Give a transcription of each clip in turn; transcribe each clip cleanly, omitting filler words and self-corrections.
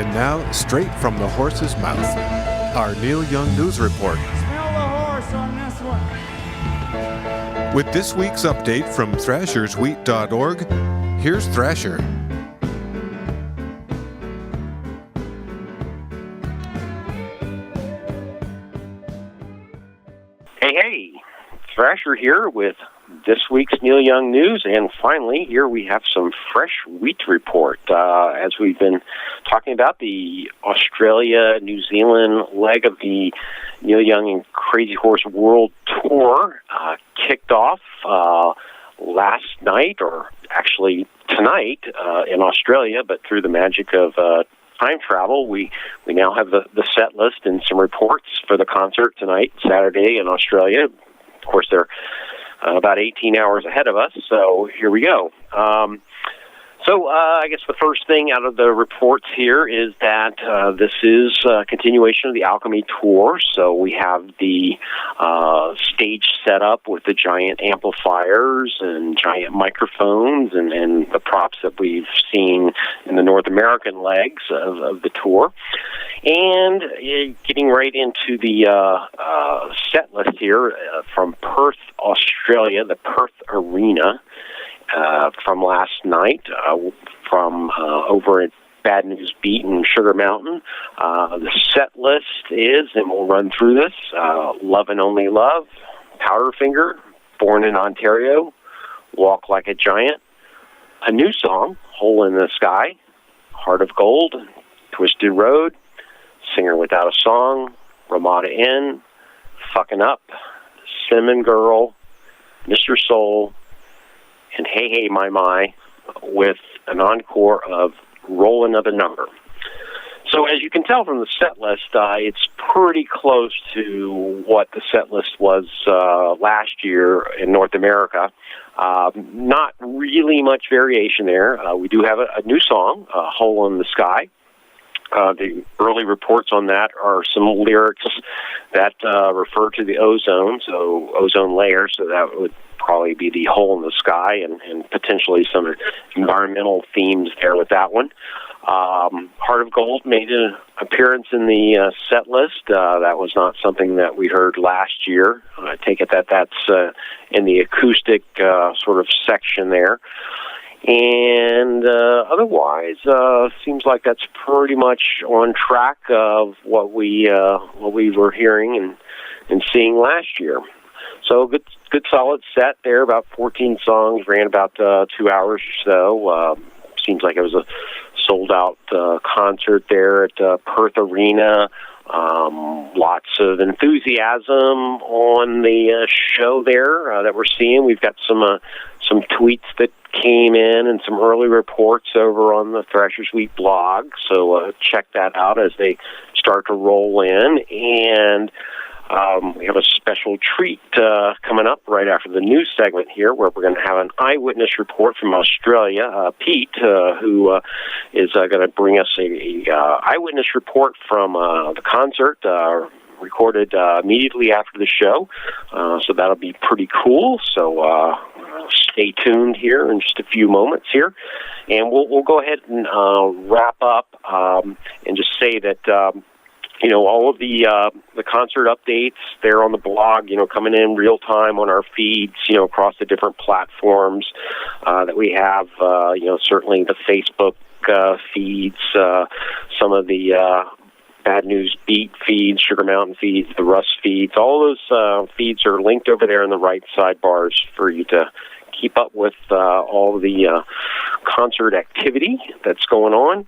And now, straight from the horse's mouth, our Neil Young News Report. Smell the horse on this one. With this week's update from thrasherswheat.org, here's Thrasher. Hey, Thrasher here with this week's Neil Young News, and finally, here we have some fresh wheat report. As we've been talking about, the Australia-New Zealand leg of the Neil Young and Crazy Horse World Tour kicked off last night, or actually tonight in Australia, but through the magic of time travel, we now have the set list and some reports for the concert tonight, Saturday in Australia. Of course, they're about 18 hours ahead of us, so here we go. I guess the first thing out of the reports here is that this is a continuation of the Alchemy Tour. So we have the stage set up with the giant amplifiers and giant microphones and the props that we've seen in the North American legs of the tour. And getting right into the set list here from Perth, Australia, the Perth Arena. From last night, from over at Bad News Beat in Sugar Mountain. The set list is, and we'll run through this, Love and Only Love, Powderfinger, Born in Ontario, Walk Like a Giant, a new song, Hole in the Sky, Heart of Gold, Twisted Road, Singer Without a Song, Ramada Inn, Fucking Up, Cinnamon Girl, Mr. Soul, and Hey Hey My, with an encore of Roll Another Number. So as you can tell from the set list, it's pretty close to what the set list was last year in North America. Not really much variation there. We do have a new song, Hole in the Sky. The early reports on that are some lyrics that refer to the ozone, so ozone layer, so that would probably be the hole in the sky, and potentially some environmental themes there with that one. Heart of Gold made an appearance in the set list. That was not something that we heard last year. I take it that that's in the acoustic sort of section there. And otherwise, seems like that's pretty much on track of what we were hearing and seeing last year. So good solid set there, about 14 songs, ran about 2 hours or so. Seems like it was a sold-out concert there at Perth Arena. Lots of enthusiasm on the show there that we're seeing. We've got some tweets that came in and some early reports over on the Thrashers Wheat blog. So check that out as they start to roll in. And we have a special treat coming up right after the news segment here, where we're going to have an eyewitness report from Australia. Pete, who is going to bring us a eyewitness report from the concert, recorded immediately after the show. So that'll be pretty cool. So stay tuned here in just a few moments here, and we'll go ahead and wrap up and just say that. All of the concert updates there on the blog, coming in real time on our feeds, across the different platforms that we have, certainly the Facebook feeds, some of the Bad News Beat feeds, Sugar Mountain feeds, the Russ feeds. All those feeds are linked over there in the right sidebars for you to keep up with all the concert activity that's going on.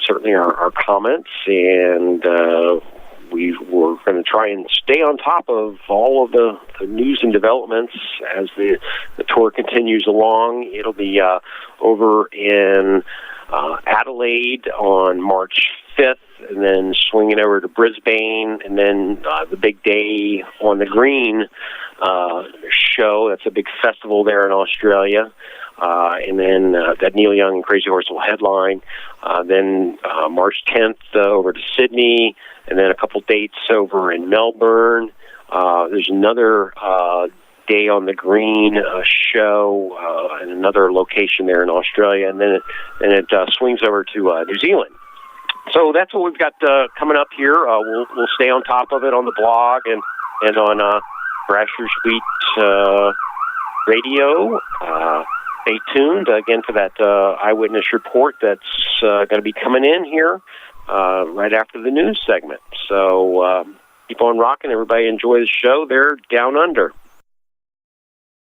Certainly our comments, and we were going to try and stay on top of all of the news and developments as the tour continues along. It'll be over in Adelaide on March 5th, and then swinging over to Brisbane, and then the big day on the Green show. That's a big festival there in Australia. And then that Neil Young and Crazy Horse will headline. Then March 10th over to Sydney, and then a couple dates over in Melbourne. There's another Day on the Green show in another location there in Australia, and then it swings over to New Zealand So that's what we've got coming up here. We'll stay on top of it on the blog and on Thrashers Beat Radio. Stay tuned again for that eyewitness report that's going to be coming in here right after the news segment. So keep on rocking. Everybody enjoy the show there down under.